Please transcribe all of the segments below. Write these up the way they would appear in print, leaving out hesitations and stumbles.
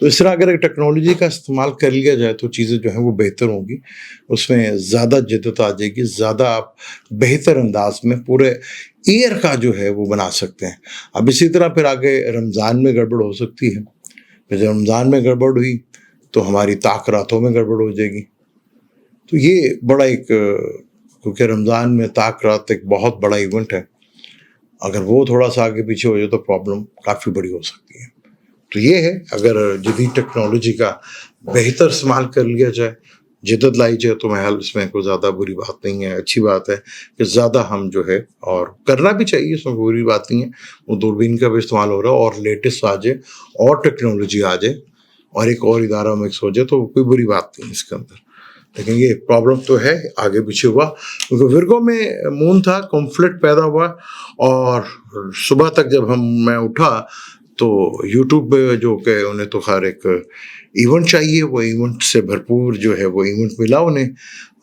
تو اس طرح اگر ٹیکنالوجی کا استعمال کر لیا جائے تو چیزیں جو ہیں وہ بہتر ہوں گی، اس میں زیادہ جدت آ جائے گی، زیادہ آپ بہتر انداز میں پورے ایئر کا جو ہے وہ بنا سکتے ہیں۔ اب اسی طرح پھر آگے رمضان میں گڑبڑ ہو سکتی ہے، پھر جب رمضان میں گڑبڑ ہوئی تو ہماری طاق راتوں میں گڑبڑ ہو جائے گی۔ تو یہ بڑا ایک، کیونکہ رمضان میں طاق رات ایک بہت بڑا ایونٹ ہے، اگر وہ تھوڑا سا آگے پیچھے ہو جائے تو پرابلم کافی بڑی ہو سکتی ہے۔ تو یہ ہے، اگر جدید ٹیکنالوجی کا بہتر استعمال کر لیا جائے، جدت لائی جائے، تو محل اس میں کوئی زیادہ بری بات نہیں ہے، اچھی بات ہے کہ زیادہ ہم جو ہے، اور کرنا بھی چاہیے، اس میں بری بات نہیں ہے۔ وہ دوربین کا بھی استعمال ہو رہا ہے، اور لیٹسٹ آ جائے اور ٹیکنالوجی آ جائے اور ایک اور ادارہ مکس ہو جائے تو کوئی بری بات نہیں اس کے اندر، لیکن یہ پرابلم تو ہے آگے پیچھے ہوا، کیونکہ ورگو میں مون تھا، کانفلکٹ پیدا ہوا، اور صبح تک جب میں اٹھا تو یوٹیوب پہ جو کہ انہیں تو خیر ایک ایونٹ چاہیے، وہ ایونٹ سے بھرپور جو ہے وہ ایونٹ ملا انہیں۔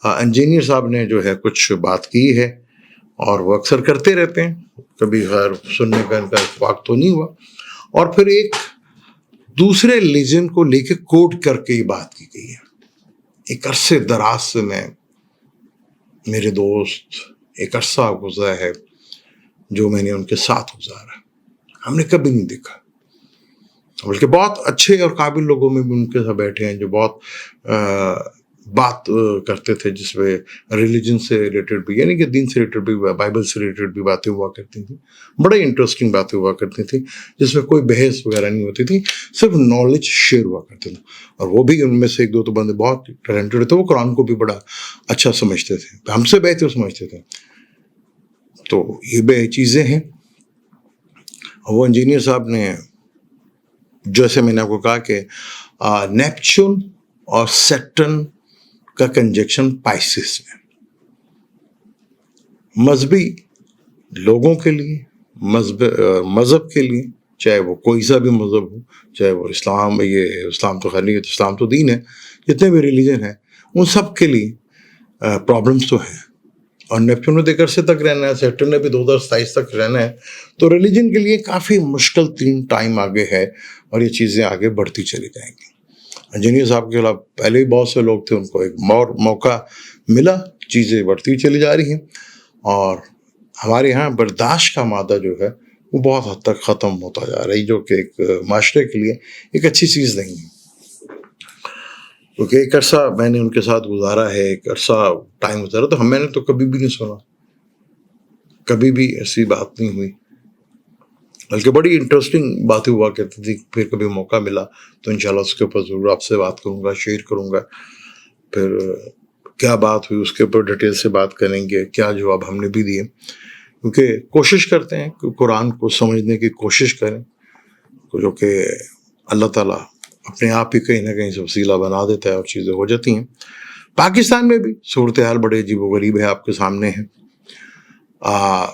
انجینئر صاحب نے جو ہے کچھ بات کی ہے، اور وہ اکثر کرتے رہتے ہیں، کبھی خیر سننے کا ان کا اتفاق تو نہیں ہوا، اور پھر ایک دوسرے لیجن کو لے کے کوٹ کر کے یہ بات کی گئی ہے۔ ایک عرصے دراز سے میرے دوست، ایک عرصہ گزرا ہے جو میں نے ان کے ساتھ گزارا، ہم نے کبھی نہیں دیکھا، بلکہ بہت اچھے اور قابل لوگوں میں بھی ان کے ساتھ بیٹھے ہیں جو بہت بات کرتے تھے، جس میں ریلیجن سے ریلیٹڈ بھی، یعنی کہ دین سے ریلیٹڈ بھی، بائبل سے ریلیٹڈ بھی باتیں ہوا کرتی تھیں، بڑے انٹرسٹنگ باتیں ہوا کرتی تھیں، جس میں کوئی بحث وغیرہ نہیں ہوتی تھی، صرف نالج شیئر ہوا کرتے تھے۔ اور وہ بھی ان میں سے ایک دو تو بندے بہت ٹیلنٹڈ تھے، وہ قرآن کو بھی بڑا اچھا سمجھتے تھے، ہم سے بہتر سمجھتے تھے۔ تو یہ بھی چیزیں ہیں۔ وہ انجینئر صاحب نے، جیسے میں نے آپ کو کہا کہ نیپچون اور سیٹرن کا کنجکشن پائسس میں، مذہبی لوگوں کے لیے، مذہب کے لیے، چاہے وہ کوئی سا بھی مذہب ہو، چاہے وہ اسلام، یہ اسلام تو خیر نہیں، اسلام تو دین ہے، جتنے بھی ریلیجن ہیں ان سب کے لیے پرابلمس تو ہیں۔ اور نیپچون نے تو ایک عرصے تک رہنا ہے، سیٹرن نے بھی 2027 تک رہنا ہے، تو ریلیجن کے لیے کافی مشکل ترین ٹائم آگے ہے، اور یہ چیزیں آگے بڑھتی چلی جائیں گی۔ انجینئر صاحب کے خلاف پہلے ہی بہت سے لوگ تھے، ان کو ایک اور موقع ملا، چیزیں بڑھتی چلی جا رہی ہیں، اور ہمارے یہاں برداشت کا مادہ جو ہے وہ بہت حد تک ختم ہوتا جا رہی، جو کہ ایک معاشرے کے لیے ایک اچھی چیز نہیں ہے۔ کیونکہ ایک عرصہ میں نے ان کے ساتھ گزارا ہے، ایک عرصہ ٹائم گزارا، تو میں نے تو کبھی بھی نہیں سنا، کبھی بھی ایسی بات نہیں ہوئی، بلکہ بڑی انٹرسٹنگ باتیں ہوا کرتی تھی۔ پھر کبھی موقع ملا تو انشاءاللہ اس کے اوپر ضرور آپ سے بات کروں گا، شیئر کروں گا، پھر کیا بات ہوئی اس کے اوپر ڈیٹیل سے بات کریں گے، کیا جواب ہم نے بھی دیے، کیونکہ کوشش کرتے ہیں کہ قرآن کو سمجھنے کی کوشش کریں، جو کہ اللہ تعالیٰ اپنے آپ ہی کہیں نہ کہیں سے وسیلہ بنا دیتا ہے اور چیزیں ہو جاتی ہیں۔ پاکستان میں بھی صورتحال بڑے عجیب و غریب ہے، آپ کے سامنے ہے۔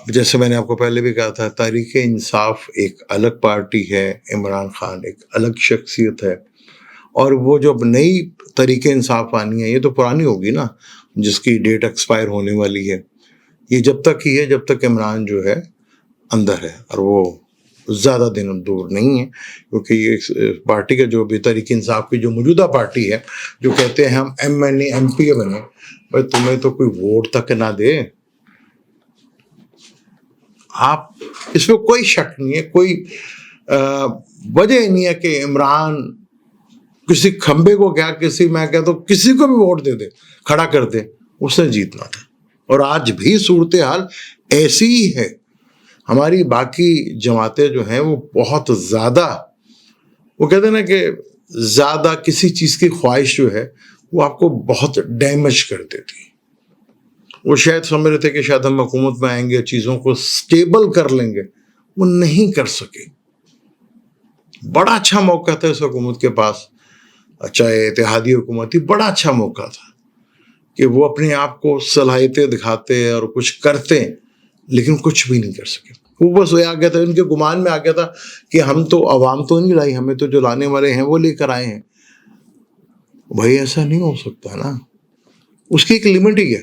جیسے میں نے آپ کو پہلے بھی کہا تھا، تحریک انصاف ایک الگ پارٹی ہے، عمران خان ایک الگ شخصیت ہے، اور وہ جو اب نئی تحریک انصاف آنی ہے، یہ تو پرانی ہوگی نا، جس کی ڈیٹ ایکسپائر ہونے والی ہے۔ یہ جب تک ہی ہے جب تک عمران جو ہے اندر ہے، اور وہ زیادہ دن دور نہیں ہے، کیونکہ یہ پارٹی کا جو بھی تحریک انصاف کی جو موجودہ پارٹی ہے، جو کہتے ہیں ہم ایم پی اے بنے، بھائی تمہیں تو کوئی ووٹ تک نہ دے، آپ اس میں کوئی شک نہیں ہے، کوئی وجہ نہیں ہے کہ عمران کسی کھمبے کو کیا، میں کہتا ہوں کسی کو بھی ووٹ دے دے، کھڑا کر دے، اس نے جیتنا تھا۔ اور آج بھی صورتحال ایسی ہی ہے۔ ہماری باقی جماعتیں جو ہیں وہ بہت زیادہ، وہ کہتے ہیں نا کہ زیادہ کسی چیز کی خواہش جو ہے وہ آپ کو بہت ڈیمیج کر دیتی۔ وہ شاید سمجھ رہے تھے کہ شاید ہم حکومت میں آئیں گے، چیزوں کو سٹیبل کر لیں گے، وہ نہیں کر سکے۔ بڑا اچھا موقع تھا اس حکومت کے پاس، چاہے اتحادی حکومت تھی، بڑا اچھا موقع تھا کہ وہ اپنے آپ کو صلاحیتیں دکھاتے اور کچھ کرتے، لیکن کچھ بھی نہیں کر سکے۔ وہ بس وہ آ گیا تھا، ان کے گمان میں آ گیا تھا کہ ہم تو عوام تو نہیں لائی، ہمیں تو جو لانے والے ہیں وہ لے کر آئے ہیں۔ بھائی ایسا نہیں ہو سکتا نا، اس کی ایک لمٹ ہی ہے،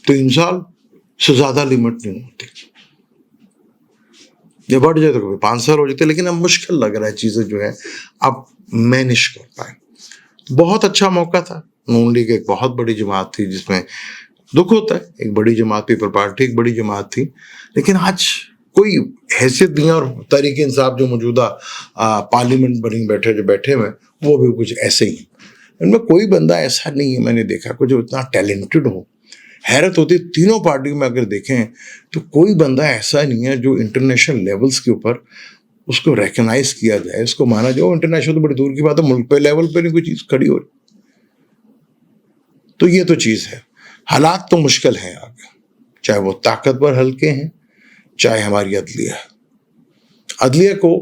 3 سال سے زیادہ لمٹ نہیں ہوتی۔ یہ بڑھ جائے تو کبھی 5 سال ہو جاتے، لیکن اب مشکل لگ رہا ہے چیزیں جو ہے اب مینج کر پائیں. بہت اچھا موقع تھا. نون لیگ ایک بہت بڑی جماعت تھی جس میں دکھ ہوتا ہے، ایک بڑی جماعت، پیپل پارٹی ایک بڑی جماعت تھی، لیکن آج کوئی حیثیت نہیں ہے. اور تحریک انصاف جو موجودہ پارلیمنٹ بنی بیٹھے ہوئے وہ بھی کچھ ایسے ہی ہیں. ان میں کوئی بندہ ایسا نہیں ہے میں نے دیکھا کہ جو اتنا ٹیلنٹڈ ہو. حیرت ہوتی ہے، تینوں پارٹیوں میں اگر دیکھیں تو کوئی بندہ ایسا نہیں ہے جو انٹرنیشنل لیولز کے اوپر اس کو ریکگنائز کیا جائے، اس کو مانا جائے. انٹرنیشنل تو بڑی دور کی بات ہے، ملک پہ لیول پہ نہیں کوئی چیز کھڑی ہو رہی. تو یہ تو چیز ہے. حالات تو مشکل ہیں آگے، چاہے وہ طاقتور حلقے ہیں، چاہے ہماری عدلیہ کو،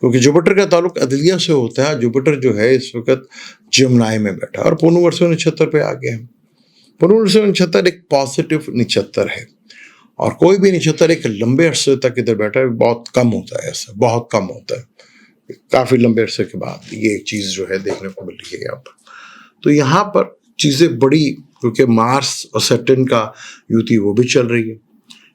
کیونکہ جوپٹر کا تعلق عدلیہ سے ہوتا ہے. جوپٹر جو ہے اس وقت جمنائے میں بیٹھا ہے اور پونو 1979 پہ آ گیا ہے. پونو 1979 ایک پازیٹیو 79 ہے، اور کوئی بھی 79 ایک لمبے عرصے تک ادھر بیٹھا ہے بہت کم ہوتا ہے. ایسا بہت کم ہوتا ہے، کافی لمبے عرصے کے بعد یہ ایک چیز جو ہے دیکھنے کو مل رہی ہے یہاں پر. تو یہاں پر چیزیں بڑی، کیونکہ مارس اور سیٹرن کا یوتی وہ بھی چل رہی ہے،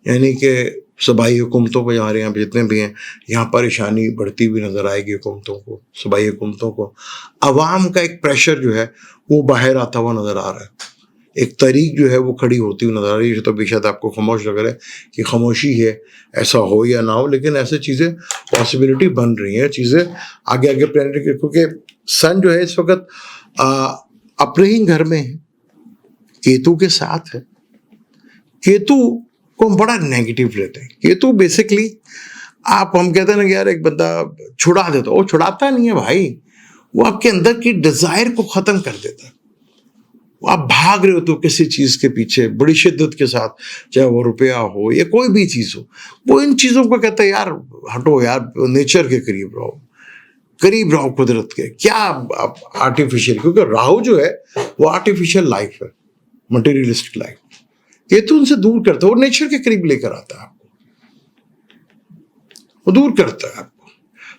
یعنی کہ صوبائی حکومتوں کو ہمارے یہاں جتنے بھی ہیں یہاں پریشانی بڑھتی ہوئی نظر آئے گی. حکومتوں کو، صوبائی حکومتوں کو عوام کا ایک پریشر جو ہے وہ باہر آتا ہوا نظر آ رہا ہے. ایک تحریک جو ہے وہ کھڑی ہوتی ہوئی نظر آ رہی ہے. تو بے شاید آپ کو خاموش لگ رہا ہے کہ خاموشی ہے، ایسا ہو یا نہ ہو، لیکن ایسے چیزیں پاسبلٹی بن رہی ہیں. چیزیں آگے پلانٹ، کیونکہ سن جو ہے اس وقت اپنے ہی گھر میں ہے، کیتو کے ساتھ ہے. کیتو کو ہم بڑا نیگیٹو لیتے ہیں. کیتو بیسکلی ہم کہتے ہیں نا کہ یار ایک بندہ چھڑا دیتا، وہ چھڑاتا نہیں ہے بھائی، وہ آپ کے اندر کی ڈیزائر کو ختم کر دیتا ہے. وہ آپ بھاگ رہے ہو تو کسی چیز کے پیچھے بڑی شدت کے ساتھ، چاہے وہ روپیہ ہو یا کوئی بھی چیز ہو، وہ ان چیزوں کو کہتا ہے یار ہٹو یار، نیچر کے قریب رہو قدرت کے. کیا آرٹیفیشیل، کیونکہ راہو جو ہے وہ آرٹیفیشیل لائف ہے، مٹیریلسٹک لائف. یہ تو ان سے دور کرتا ہے، وہ نیچر کے قریب لے کر آتا ہے آپ کو، وہ دور کرتا ہے آپ کو.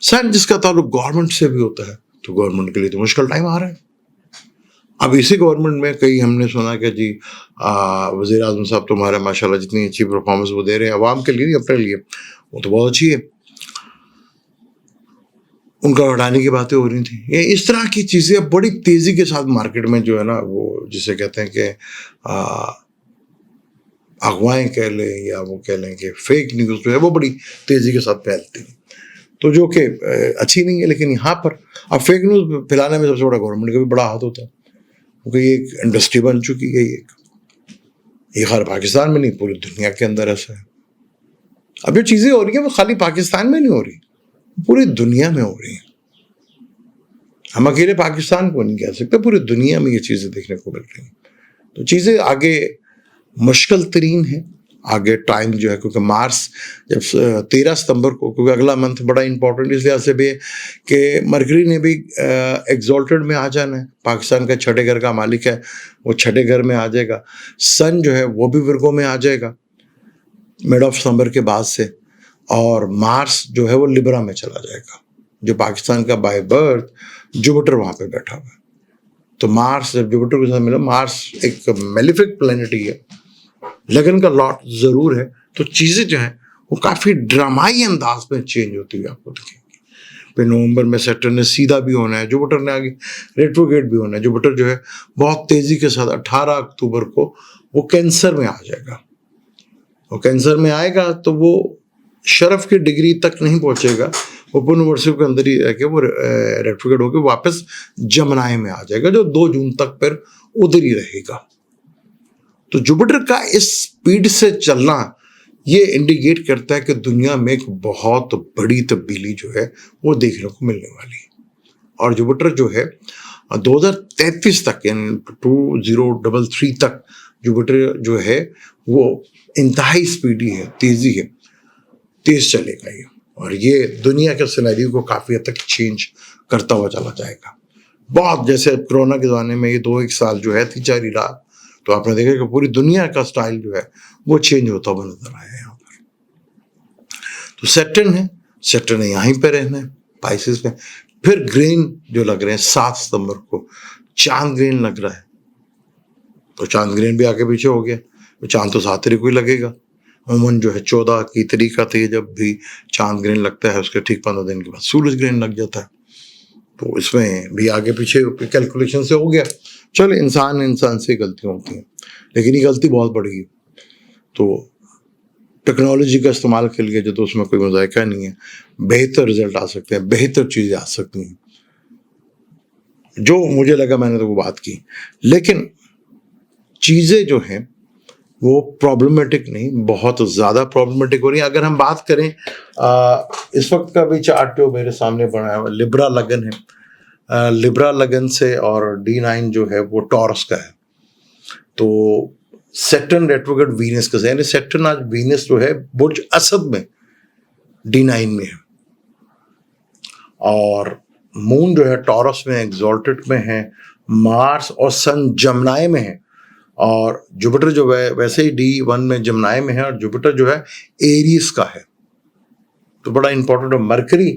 سن جس کا تعلق گورنمنٹ سے بھی ہوتا ہے، تو گورنمنٹ کے لیے تو مشکل ٹائم آ رہا ہے. اب اسی گورنمنٹ میں کئی ہم نے سنا کہ جی وزیر اعظم صاحب تمہارے ماشاء اللہ جتنی اچھی پرفارمنس وہ دے رہے ہیں عوام کے لیے، اپنے لیے وہ تو بہت اچھی ہے، ان کا ہٹانے کی باتیں ہو رہی تھیں. یہ اس طرح کی چیزیں بڑی تیزی کے ساتھ مارکیٹ میں جو ہے نا، وہ جسے کہتے ہیں کہ اغوائیں کہہ لیں یا وہ کہہ لیں کہ فیک نیوز جو ہے وہ بڑی تیزی کے ساتھ پھیلتی ہیں، تو جو کہ اچھی نہیں ہے. لیکن یہاں پر اب فیک نیوز پھیلانے میں سب سے بڑا گورنمنٹ کا بھی بڑا ہاتھ ہوتا ہے، کیونکہ یہ ایک انڈسٹری بن چکی ہے. یہ خالی پاکستان میں نہیں، پوری دنیا کے اندر ایسا ہے. اب یہ چیزیں ہو رہی ہیں وہ خالی پاکستان میں نہیں ہو رہی، پوری دنیا میں ہو رہی ہیں. ہم اکیلے پاکستان کو نہیں کہہ سکتے، پوری دنیا میں یہ چیزیں دیکھنے کو مل رہی ہیں. تو چیزیں آگے مشکل ترین ہیں. آگے ٹائم جو ہے، کیونکہ مارس جب 13 ستمبر کو، کیونکہ اگلا منتھ بڑا امپورٹنٹ اس لحاظ سے بھی ہے کہ مرکری نے بھی ایگزالٹڈ میں آ جانا ہے. پاکستان کا چھٹے گھر کا مالک ہے، وہ چھٹے گھر میں آ جائے گا. سن جو ہے وہ بھی ورگو میں آ جائے گا مڈ آف ستمبر کے بعد سے، اور مارس جو ہے وہ لبرا میں چلا جائے گا، جو پاکستان کا بائی برتھ جوپٹر وہاں پہ بیٹھا ہوا ہے. تو مارس جب جوپٹر کے ساتھ ملا، مارس ایک میلیفک پلانٹ ہی ہے، لگن کا لاٹ ضرور ہے. تو چیزیں جو ہیں وہ کافی ڈرامائی انداز میں چینج ہوتی ہوئی آپ کو دکھیں گی. پھر نومبر میں سیٹرن نے سیدھا بھی ہونا ہے، جوپٹر نے آگے ریٹروگیٹ بھی ہونا ہے. جوپٹر جو ہے بہت تیزی کے ساتھ 18 اکتوبر کو وہ کینسر میں آ جائے گا. وہ کینسر میں آئے گا تو وہ شرف کی ڈگری تک نہیں پہنچے گا، اوپن یونیورسٹی کے اندر ہی رہ کے وہ ریٹروگیٹ ہو کے واپس جمنائے میں آ جائے گا، جو 2 جون تک پھر ادھر ہی رہے گا. تو جوپٹر کا اس سپیڈ سے چلنا یہ انڈیکیٹ کرتا ہے کہ دنیا میں ایک بہت بڑی تبدیلی جو ہے وہ دیکھنے کو ملنے والی ہے. اور جوپٹر جو ہے 2033 تک، یعنی 2033 تک جوپٹر جو ہے وہ انتہائی سپیڈی ہے، تیز چلے گا یہ. اور یہ دنیا کے سینیریو کو کافی حد تک چینج کرتا ہوا چلا جائے گا. بہت جیسے کرونا کے زمانے میں یہ 2-1 سال جو ہے تھی چاری رات، تو آپ نے دیکھا کہ پوری دنیا کا سٹائل جو ہے وہ چینج ہوتا ہوا نظر آیا یہاں پر. تو سیٹرن ہے یہیں پہ رہنا ہے پائسس میں. پھر گرین جو لگ رہے ہیں 7 ستمبر کو چاند گرین لگ رہا ہے. تو چاند گرین بھی آگے پیچھے ہو گیا، چاند تو 7 تاریخ کو ہی لگے گا، عموماً جو ہے 14 کی تاریخ آتی ہے جب بھی چاند گرہن لگتا ہے، اس کے ٹھیک 15 دن کے بعد سورج گرہن لگ جاتا ہے. تو اس میں بھی آگے پیچھے کیلکولیشن سے ہو گیا. چلے انسان سے غلطیاں ہوتی ہیں، لیکن یہ غلطی بہت بڑی ہے. تو ٹیکنالوجی کا استعمال کر لیا جو تو اس میں کوئی مذائقہ نہیں ہے. بہتر رزلٹ آ سکتے ہیں، بہتر چیزیں آ سکتی ہیں. جو مجھے لگا میں نے تو وہ بات کی، لیکن چیزیں جو ہیں وہ پرابلمٹک نہیں، بہت زیادہ پرابلمٹک ہو رہی ہیں. اگر ہم بات کریں اس وقت کا بھی چارٹ جو میرے سامنے بنا ہے لبرا لگن ہے. لبرا لگن سے اور D9 جو ہے وہ ٹورس کا ہے. تو سیٹرن ریٹروگریڈ وینس کا، یعنی سیٹرن آج وینس جو ہے برج اسد میں D9 میں ہے، اور مون جو ہے ٹورس میں ایگزالٹڈ میں ہے، مارس اور سن جمنائے میں ہے، اور جوپیٹر جو ہے ویسے ہی D1 میں جمنائے میں ہے، اور جوپیٹر جو ہے ایریس کا ہے. تو بڑا امپورٹنٹ ہے. مرکری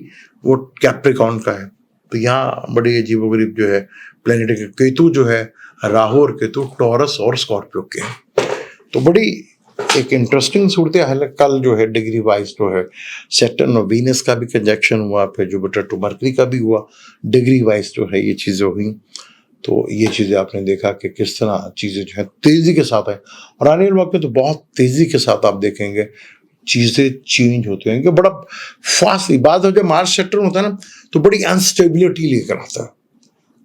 وہ کیپریکارن کا ہے. تو یہاں بڑی عجیب و غریب جو ہے پلانیٹ کے کیتو جو ہے راہو اور کیتو ٹورس اور اسکارپیو کے ہیں. تو بڑی ایک انٹرسٹنگ صورتحال ہے. کل جو ہے ڈگری وائز جو ہے سیٹرن اور وینس کا بھی کنجیکشن ہوا، پھر جوپیٹر ٹو مرکری کا بھی ہوا. ڈگری وائز جو ہے یہ چیزیں ہوئیں. تو یہ چیزیں آپ نے دیکھا کہ کس طرح چیزیں جو ہیں تیزی کے ساتھ ہیں، اور آنے والے وقت میں تو بہت تیزی کے ساتھ آپ دیکھیں گے چیزیں چینج ہوتی ہیں، کہ بڑا فاسٹ. بعض جب مارس سیٹرن ہوتا ہے نا تو بڑی انسٹیبلٹی لے کر آتا ہے.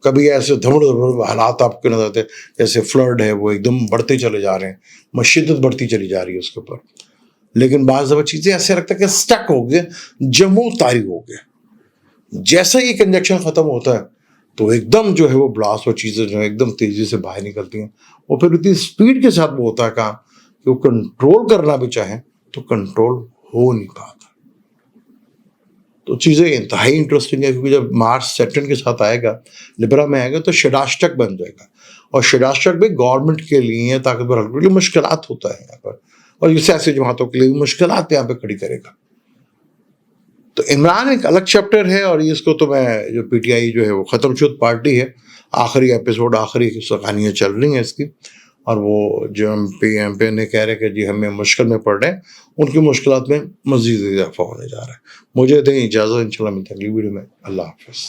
کبھی ایسے دھڑ حالات آپ کے نظر آتے ہیں، جیسے فلڈ ہے وہ ایک دم بڑھتے چلے جا رہے ہیں، شدت بڑھتی چلی جا رہی ہے اس کے اوپر. لیکن بعض دفعہ چیزیں ایسے لگتا ہے کہ سٹک ہو گئے، جموں تاری ہو گئے. جیسا یہ کنجیکشن ختم ہوتا ہے تو ایک دم جو ہے وہ بلاسٹ، اور چیزیں جو ہے ایک دم تیزی سے باہر نکلتی ہیں. اور پھر اتنی اسپیڈ کے ساتھ وہ ہوتا ہے کہاں کہ وہ کنٹرول کرنا بھی چاہیں تو کنٹرول ہو نہیں پاتا. تو چیزیں انتہائی انٹرسٹنگ ہے، کیونکہ جب مارس سیٹرن کے ساتھ آئے گا، لبرا میں آئے گا، تو شڈاشٹک بن جائے گا. اور شڈاشٹک بھی گورنمنٹ کے لیے، طاقتور حلقوں کے لیے مشکلات ہوتا ہے یہاں پر، اور یہ سیاسی جماعتوں کے لیے بھی مشکلات یہاں پہ کھڑی کرے گا. تو عمران ایک الگ چیپٹر ہے، اور اس کو تو میں جو PTI جو ہے وہ ختم شد پارٹی ہے، آخری ایپیسوڈ، آخری کہانیاں چل رہی ہیں اس کی. اور وہ جو ایم پی نے کہہ رہے کہ جی ہمیں مشکل میں پڑ رہے ہیں، ان کی مشکلات میں مزید اضافہ ہونے جا رہا ہے. مجھے دیں اجازت، انشاءاللہ ملتے ہیں اگلی ویڈیو میں. اللہ حافظ.